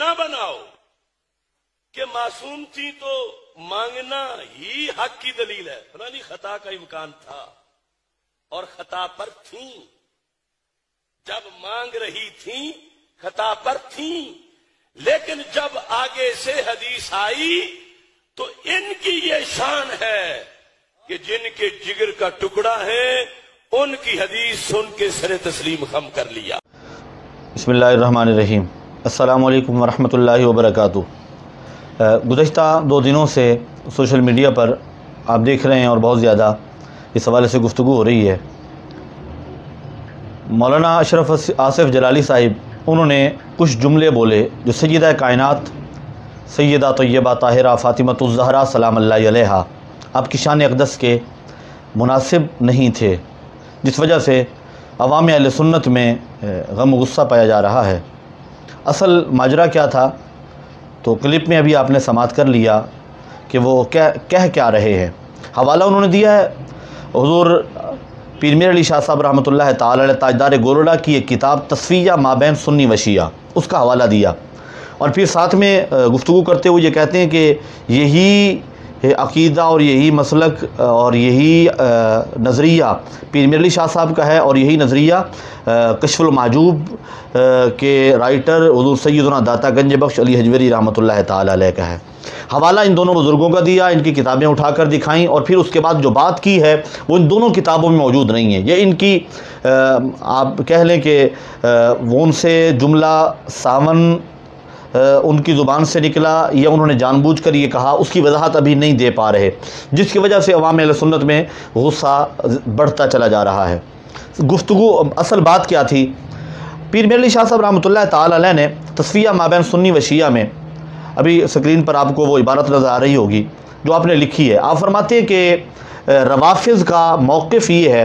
ना बनाओ कि मासूम थी तो मांगना ही हक की दलील है। फलानी खता का इम्कान था और खता पर थी, जब मांग रही थी खता पर थी, लेकिन जब आगे से हदीस आई तो इनकी ये शान है कि जिनके जिगर का टुकड़ा है उनकी हदीस सुन के सरे तस्लीम खम कर लिया। बिस्मिल्लाहिर्रहमानिर्रहीम। अस्सलामु अलैकुम वरहमतुल्लाहि वबरकातुहू। गुज़श्ता 2 दिनों से सोशल मीडिया पर आप देख रहे हैं और बहुत ज़्यादा इस हवाले से गुफ्तगू हो रही है। मौलाना अशरफ आसिफ जलाली साहिब उन्होंने कुछ जुमले बोले जो सय्यदा कायनात सय्यदा तय्यबा ताहिरा फ़ातिमतुज़ ज़हरा सलाम अल्लाह अलैहा आपकी शान अक़दस के मुनासिब नहीं थे, जिस वजह से अवाम अहले सुन्नत में गम गुस्सा पाया जा रहा है। असल माजरा क्या था तो क्लिप में अभी आपने समाअत कर लिया कि वो कह क्या रहे हैं। हवाला उन्होंने दिया है हुज़ूर पीर मीर अली शाह साहब रहमतुल्लाह ताला अलैह ताजदार गोलड़ा की एक किताब तस्फिया माबैन सुन्नी व शिया, उसका हवाला दिया और फिर साथ में गुफ्तगू करते हुए ये कहते हैं कि यही अक़ीदा और यही मसलक और यही नज़रिया पीर मीर अली शाह साहब का है और यही नज़रिया कश्फुल महजूब के राइटर हुज़ूर सैयदना दाता गंज बख्श अली हजवरी रहमतुल्लाह ताला अलैह का है। हवाला इन दोनों बुज़ुर्गों का दिया, इनकी किताबें उठाकर दिखाई और फिर उसके बाद जो बात की है वो इन दोनों किताबों में मौजूद नहीं है। ये इनकी आप कह लें कि वो उनसे जुमला सावन उनकी ज़ुबान से निकला या उन्होंने जानबूझकर ये कहा, उसकी वजाहत अभी नहीं दे पा रहे, जिसकी वजह से अवाम अहले सुन्नत में गुस्सा बढ़ता चला जा रहा है। गुफ्तगू असल बात क्या थी, पीर मीर अली शाह साहब रहमतुल्लाह ताला अलैह ने तस्फिया माबैन सुन्नी व शिया में, अभी स्क्रीन पर आपको वो इबारत नज़र आ रही होगी जो आपने लिखी है। आप फरमाते हैं कि रवाफ़िज़ का मौक़िफ़ ये है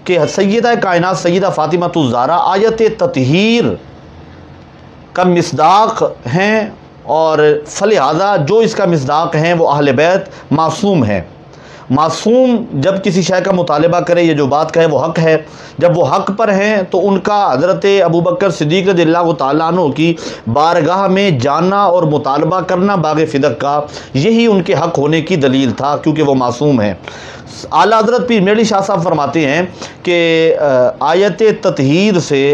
कि सय्यदा कायनात सय्यदा फ़ातिमतुज़ ज़हरा आयत ततहीर का मिसदाक़ हैं और फलिहाज़ा जो इसका मिसदाक़ हैं वो अहले बैत मासूम हैं। मासूम जब किसी शय का मुतालबा करे, ये जो बात कहे वो हक़ है, जब वो हक़ पर हैं तो उनका हज़रत अबू बकर सिद्दीक़ रज़ियल्लाहु ताला अन्हु की बारगाह में जाना और मुतालबा करना बाग़ फ़िदक़ का, यही उनके हक़ होने की दलील था क्योंकि वो मासूम हैं। आला हज़रत पीर मीर अली शाह साहब फरमाते हैं कि आयत ततहीर से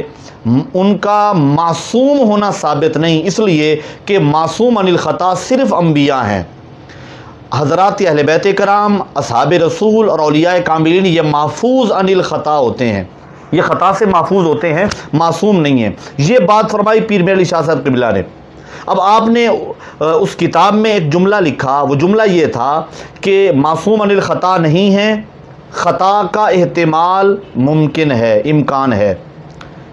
उनका मासूम होना साबित नहीं, इसलिए कि मासूम अनिल ख़ता सिर्फ़ अम्बिया हैं। हज़रात अहले बैत कराम, असहाब रसूल और औलिया कामिलीन ये महफूज अनिल ख़ता होते हैं, ये ख़ता से महफूज होते हैं, मासूम नहीं है। ये बात फरमाई पीर मीर अली शाह साहब क़िबला ने। अब आपने उस किताब में एक जुमला लिखा, वो जुमला ये था कि मासूम अनिल ख़ता नहीं है, ख़ता का एहतिमाल मुमकिन है, इम्कान है,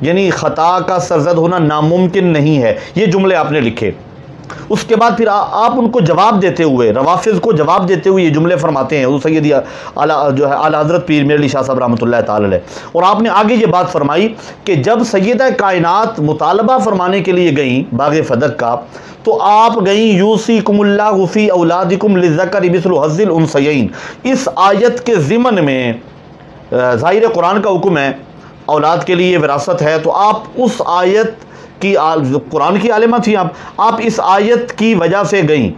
यानी ख़ता का सरज़द होना नामुमकिन नहीं है। ये जुमले आपने लिखे। उसके बाद फिर आप उनको जवाब देते हुए, रवाफ़िज़ को जवाब देते हुए ये जुमले फरमाते हैं वो सैयदी आला जो है आला हज़रत पीर मीर अली शाह साहब रहमतुल्लाह ताला अलैह। और आपने आगे ये बात फरमाई कि जब सय्यदा कायनात मुतालबा फरमाने के लिए गई बाग़ फ़दक़ का, तो आप गई यूसीकुमुल्लाहु फ़ी औलादिकुम लिज़्ज़करि मिस्लु हज़्ज़िल उन्सयैन। इस आयत के ज़िमन में ज़ाहिर कुरान का हुक्म है, औलाद के लिए विरासत है, तो आप उस आयत की कुरान की आलिमा थी, आप इस आयत की वजह से गई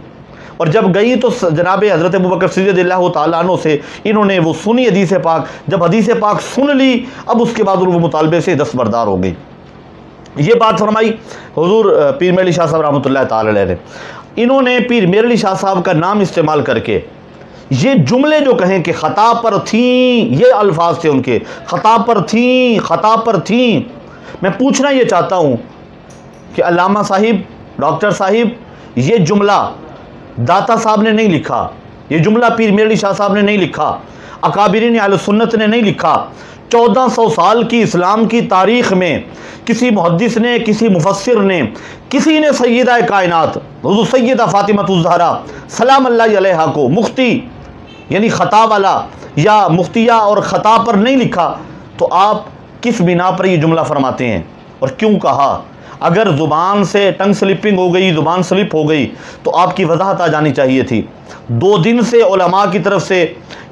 और जब गई तो जनाब हज़रत अबू बकर सिद्दीक़ रज़ियल्लाहु ताला अन्हु से इन्होंने वो सुनी हदीस पाक। जब हदीस पाक सुन ली, अब उसके बाद वो मुतालबे से दस्तबरदार हो गई। ये बात फरमाई हुज़ूर पीर मीर अली शाह साहब रहमतुल्लाह ताला अलैह ने। इन्होंने पीर मीर अली शाह साहब का नाम इस्तेमाल करके ये जुमले जो कहें कि ख़ता पर थी, ये अल्फाज थे उनके, ख़ता पर थी, ख़ता पर थी। मैं पूछना ये चाहता हूँ कि अल्लामा साहिब, डॉक्टर साहिब, ये जुमला दाता साहब ने नहीं लिखा, ये जुमला पीर मीर अली शाह साहब ने नहीं लिखा, अकाबिरीन अहले सुन्नत ने नहीं लिखा। 1400 साल की इस्लाम की तारीख़ में किसी मुहद्दिस ने, किसी मुफस्सिर ने, किसी ने सय्यदा कायनात हुज़ूर सय्यदा फ़ातिमतुज़ ज़हरा सलाम अल्लाह अलैहा को मुख्ती यानी ख़ता वाला या मुख्तिया और ख़ता पर नहीं लिखा, तो आप किस बिना पर ये जुमला फरमाते हैं और क्यों कहा? अगर ज़ुबान से टंग स्लिपिंग हो गई, ज़ुबान स्लिप हो गई, तो आपकी वजाहत आ जानी चाहिए थी। 2 दिन से उलमा की तरफ से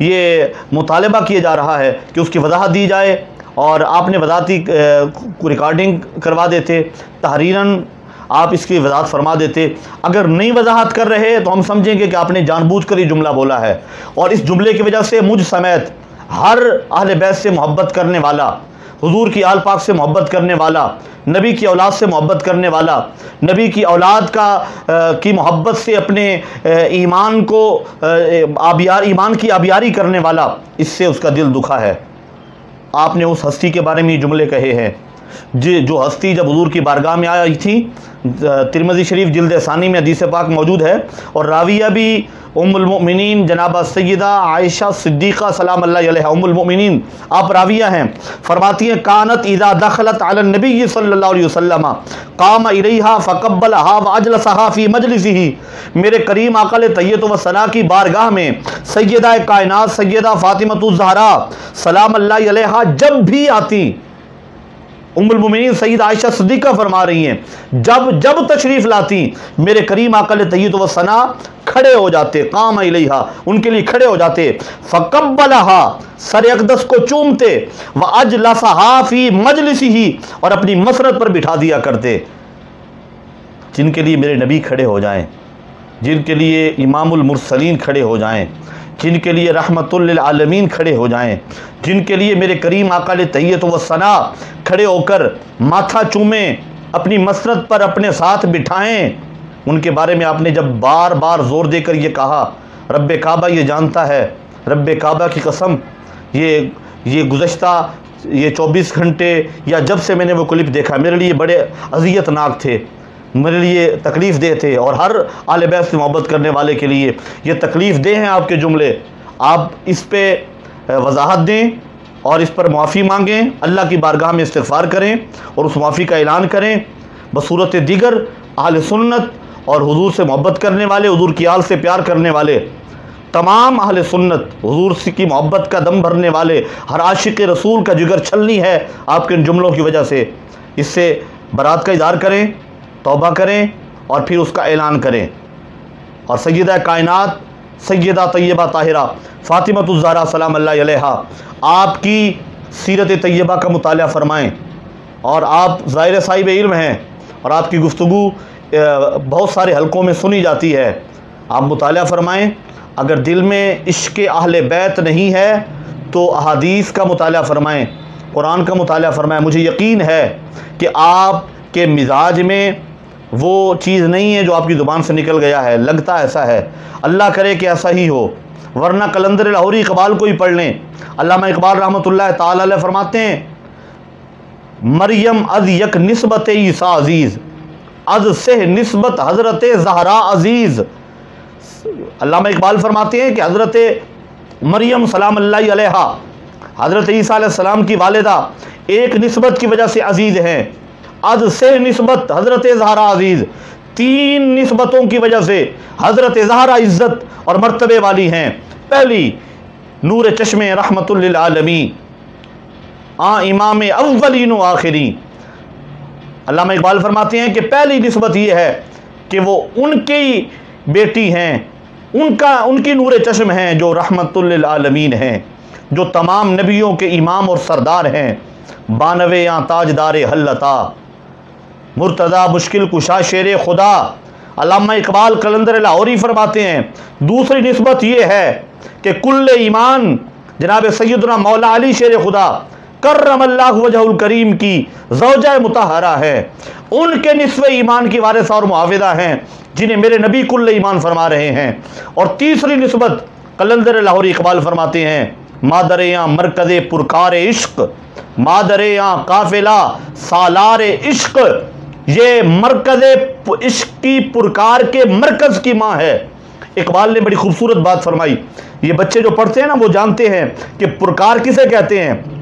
ये मुतालबा किया जा रहा है कि उसकी वजाहत दी जाए और आपने वजाहती रिकॉर्डिंग करवा देते, तहरीरन आप इसकी वजाहत फरमा देते। अगर नहीं वजाहत कर रहे तो हम समझेंगे कि आपने जानबूझकर ये जुमला बोला है, और इस जुमले की वजह से मुझ समेत हर अहले बैत से मोहब्बत करने वाला, हुजूर की आल पाक से मोहब्बत करने वाला, नबी की औलाद से मोहब्बत करने वाला, नबी की औलाद की मोहब्बत से अपने ईमान को ईमान की आबियारी करने वाला, इससे उसका दिल दुखा है। आपने उस हस्ती के बारे में ये जुमले कहे हैं जो हस्ती जब हुजूर की बारगाह में आई थी। तिरमिज़ी शरीफ जिल्द सानी में हदीस पाक मौजूद है, और राविया भी उम्मुल मोमिनीन जनाबा सय्यदा आयशा सिद्दीक़ा सलाम अल्लाह अलैहा उम्मुल मोमिनीन आप राविया हैं। फरमाती हैं कानत इज़ा दखलत अला नबी सल्लल्लाहु अलैहि वसल्लम क़ाम इलैहा फ़क़ब्बलहा व अजलसहा फ़ी मजलिसिही। मेरे करीम आक़ा तय्यब व सना की बारगाह में सय्यदा कायनात सय्यदा फ़ातिमतुज़ ज़हरा सलाम अल्लाह अलैहा जब भी आती, उम्मुल मोमिनीन सय्यदा आयशा सिद्दीक़ा फरमा रही हैं, जब तशरीफ़ लाती मेरे करीम आक़ा तय्यब व सना खड़े हो जाते, क़ाम इलैहा उनके लिए खड़े हो जाते, फ़क़ब्बलहा सर अक़दस को चूमते, व अजलसहा फ़ी मजलिसिही और अपनी मसरत पर बिठा दिया करते। जिनके लिए मेरे नबी खड़े हो जाएं, जिनके लिए इमामुल मुरसलीन खड़े हो जाएं, जिनके लिए रहमतुल लिल आलमीन खड़े हो जाएं, जिनके लिए मेरे करीम आक़ा तय्यब व सना खड़े होकर माथा चूमें, अपनी मसरत पर अपने साथ बिठाएं, उनके बारे में आपने जब बार बार ज़ोर देकर ये कहा, रब्बे काबा ये जानता है, रब्बे काबा की कसम ये गुज़श्ता ये 24 घंटे या जब से मैंने वो क्लिप देखा मेरे लिए बड़े अज़ियतनाक थे, मेरे लिए तकलीफ़ दे थे, और हर आले बैत से मोहब्बत करने वाले के लिए ये तकलीफ़ दे हैं आपके जुमले। आप इस पे वजाहत दें और इस पर माफ़ी मांगें, अल्लाह की बारगाह में इस्तिग़फ़ार करें और उस माफ़ी का ऐलान करें। बसूरत दीगर अहले सुन्नत और हुजूर से मोहब्बत करने वाले, हुजूर की आल से प्यार करने वाले तमाम अहले सुन्नत, हुजूर की मोहब्बत का दम भरने वाले हर आशिक़ रसूल का जिगर छलनी है आपके इन जुमलों की वजह से। इससे बरात का इज़हार करें, तौबा करें और फिर उसका ऐलान करें, और सय्यदा कायनात सय्यदा तय्यबा ताहिरा फ़ातिमतुज़ ज़हरा सलाम अल्लाह अलैहा आपकी सीरत तय्यबा का मुताला फ़रमाएँ। और आप ज़ाहिर साहिब इल्म हैं और आपकी गुफ्तगू बहुत सारे हलकों में सुनी जाती है, आप मुताला फ़रमाएँ। अगर दिल में इश्क़ अहले बैत नहीं है तो अहादीस का मुताला फ़रमाएँ, कुरान का मुताला फ़रमाएँ। मुझे यकीन है कि आपके मिजाज में वो चीज़ नहीं है जो आपकी ज़ुबान से निकल गया है, लगता ऐसा है, अल्लाह करे कि ऐसा ही हो, वरना कलंदर लाहौरी इकबाल को ही पढ़ लें। अल्लामा इकबाल रहमतुल्लाह ताला अलैह फरमाते हैं, मरियम अज़ यक निस्बत ईसा अज़ीज़ अज़ से निस्बत हज़रत ज़हरा अज़ीज़। अल्लामा इकबाल फरमाते हैं कि हज़रत मरियम सलाम अल्लाह अलैहा हज़रत ईसा अलैहिस्सलाम की वालिदा एक निस्बत की वजह से अज़ीज़ हैं, अज़ से निस्बत हज़रत ज़हरा अज़ीज़, 3 निस्बतों की वजह से हज़रत ज़हरा इज़्ज़त और मर्तबे वाली हैं। पहली नूर चश्मे रहमतुल लिल आलमीन इमाम अव्वलीन व आखिरीन। अल्लामा इकबाल फरमाते हैं कि पहली निस्बत ये है कि वो उनकी बेटी हैं, उनकी नूर चश्म हैं जो रहमतुल लिल आलमीन हैं, जो तमाम नबियों के इमाम और सरदार हैं, बानवे या ताजदार हल्लता मुर्तज़ा मुश्किल कुशा शेर खुदा। अल्लामा इकबाल कलंदर लाहौरी फरमाते हैं दूसरी निस्बत ये है कि कुल्ले ईमान जनाब सैयदना मौला अली शेर खुदा कर्रमल्लाहु वजहुल करीम की ज़ौजा मुतहरा है, उनके निस्वे ईमान की वारिस और मुआविदा हैं जिन्हें मेरे नबी कुल्ले ईमान फरमा रहे हैं। और तीसरी निस्बत कलंदर लाहौरी इकबाल फरमाते हैं, मादरे या मरकज़े पुरकार इश्क, मादरे या काफिला सालार इश्क, ये मरकज़े इश्क की पुरकार के मरकज़ की माँ है। इकबाल ने बड़ी खूबसूरत बात फरमाई, ये बच्चे जो पढ़ते हैं ना वो जानते हैं कि पुरकार किसे कहते हैं।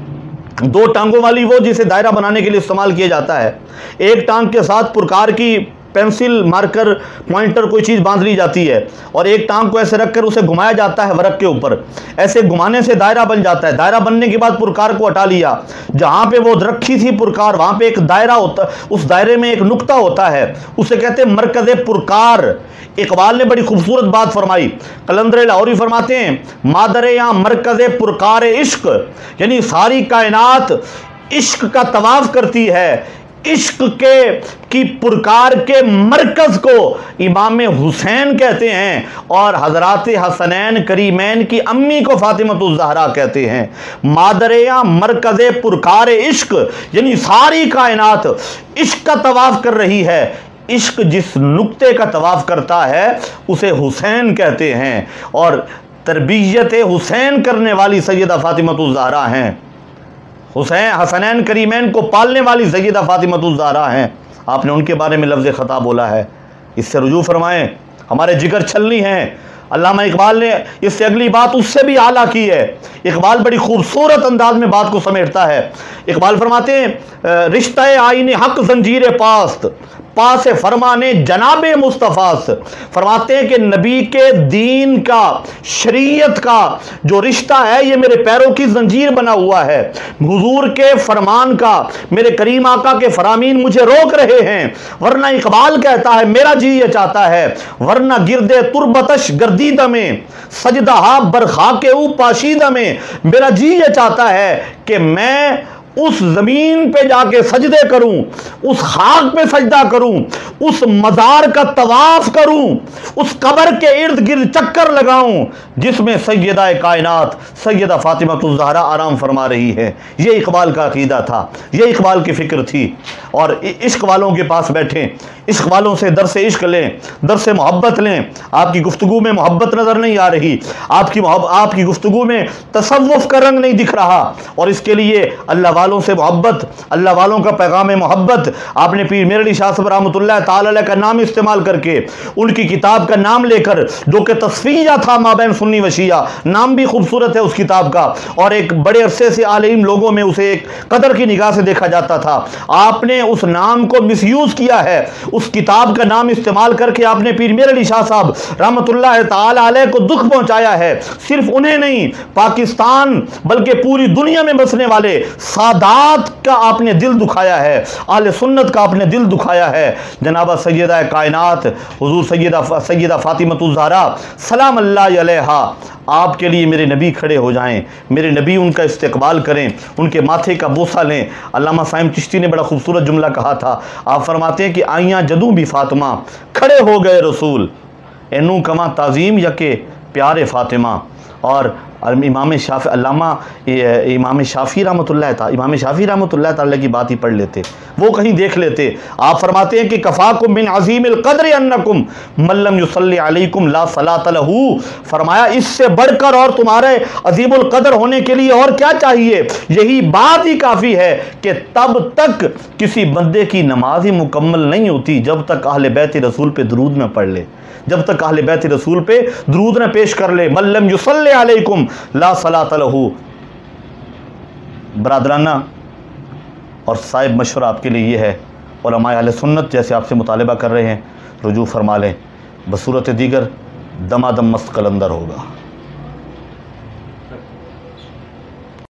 2 टांगों वाली वो जिसे दायरा बनाने के लिए इस्तेमाल किया जाता है, एक टांग के साथ पुरकार की पेंसिल मार्कर पॉइंटर कोई चीज़ बांध ली जाती है और एक टांग को ऐसे रखकर उसे घुमाया जाता है वरक के ऊपर, ऐसे घुमाने से दायरा बन जाता है। दायरा बनने के बाद पुरकार को हटा लिया, जहाँ पे वो रखी थी पुरकार वहाँ पे एक दायरा होता, उस दायरे में एक नुक्ता होता है, उसे कहते हैं मरकज़े पुरकार। इकबाल ने बड़ी खूबसूरत बात फरमाई, कलंदर लाहौरी फरमाते हैं मादरे या मरकज़े पुरकार इश्क, यानी सारी कायनात इश्क का तवाफ़ करती है, इश्क की पुरकार के मरकज को इमाम हुसैन कहते हैं और हजरात हसनैन करीमैन की अम्मी को फातिमतुज़ ज़हरा कहते हैं। मादरिया मरकज़ पुरकार इश्क, यानी सारी कायनात इश्क का तवाफ कर रही है। इश्क जिस नुक्ते का तवाफ करता है उसे हुसैन कहते हैं और तरबियत हुसैन करने वाली सैयदा फातिमतुज़ ज़हरा हैं। हुसैन हसनैन करीमैन को पालने वाली सैयदा फातिमतुज़ ज़हरा हैं। आपने उनके बारे में लफ्ज़ ख़ता बोला है, इससे रुजू फरमाएं। हमारे जिगर छलनी हैं। अल्लामा इकबाल ने इससे अगली बात उससे भी आला की है। इकबाल बड़ी खूबसूरत अंदाज में बात को समेटता है। इकबाल फरमाते हैं, रिश्ता आईने हक जंजीर पास्त पास फरमाने जनाबे मुस्तफ़ास। फरमाते हैं कि नबी के दीन का, शरीयत का जो रिश्ता है ये मेरे पैरों की जंजीर बना हुआ है। हुजूर के फरमान का, मेरे करीम आका के फरामीन मुझे रोक रहे हैं, वरना इकबाल कहता है मेरा जी ये चाहता है, वरना गिरदे तुरबतश गर्दीदा में सजदा बरखा के पाशीदा में, मेरा जी ये चाहता है कि मैं उस जमीन पे जाके सजदे करूं, उस खाक पे सजदा करूं, उस मजार का तवाफ करूं, उस कब्र के इर्द गिर्द चक्कर लगाऊं जिसमें सैयदा कायनात सैयदा फातिमतुज़ ज़हरा आराम फरमा रही है। ये इकबाल का अकीदा था, ये इकबाल की फिक्र थी। और इश्क वालों के पास बैठें, इश्क वालों से दरसे इश्क लें, दरसे मोहब्बत लें। आपकी गुफ्तगू में मोहब्बत नजर नहीं आ रही, आपकी गुफ्तगू में तसव्वुफ का रंग नहीं दिख रहा, और इसके लिए अल्लाह वालों से मोहब्बत, अल्लाह वालों का पैगाम मोहब्बत आपने पीर मेरे अली शाह साहब रहमतुल्लाह ताला अलैह का नाम इस्तेमाल करके, उनकी किताब का नाम लेकर, जो कि तस्फिया था माबैन सुन्नी व शिया, नाम भी खूबसूरत है उस किताब का, और एक बड़े अरसे से आलिम लोगों में उसे एक कदर की निगाह से देखा जाता था। आपने उस नाम को मिसयूज किया है, उस किताब का नाम इस्तेमाल करके आपने पीर मेरे अली शाह साहब रहमतुल्लाह ताला अलैह को दुख पहुंचाया है। सिर्फ उन्हें नहीं, पाकिस्तान बल्कि पूरी दुनिया में बसने वाले सादात का आपने दिल दुखाया है, आले सुन्नत का आपने दिल दुखाया है। जनाबा सैयदा कायनात हुजूर सैयदा फातिमतुज़ ज़हरा सलाम अल्लाह अलैहा, आपके लिए मेरे नबी खड़े हो जाएं, मेरे नबी उनका इस्तकबाल करें, उनके माथे का बोसा लें। अल्लामा साइम चिश्ती ने बड़ा खूबसूरत जुमला कहा था। आप फरमाते हैं कि आइयाँ जदू भी फातिमा खड़े हो गए रसूल, एनू कमा ताज़ीम यके प्यारे फातिमा। और इमाम शाफी अल्लामा इमाम शाफी रहमतुल्लाह ताला की बात ही पढ़ लेते, वो कहीं देख लेते। आप फरमाते हैं कि कफ़ाकुम मिन अज़ीमिल क़द्र अन्नकुम मल्लम युसल्ली अलैकुम ला सलात लहू। फरमाया इससे बढ़कर और तुम्हारे अज़ीमुल क़द्र होने के लिए और क्या चाहिए, यही बात ही काफ़ी है कि तब तक किसी बंदे की नमाज ही मुकम्मल नहीं होती जब तक अहले बैत रसूल पे दरूद न पढ़ ले, जब तक अहले बैत रसूल पे दरूद न पेश कर ले। मल्लम युसल्ली अलैकुम ला सलात लहू। बरादराना और साहिब मशवरा आपके लिए ये है, उलमाए अहले सुन्नत जैसे आपसे मुतालिबा कर रहे हैं, रुजू फरमा लें, बसूरत दीगर दमादम मस्त कलंदर होगा।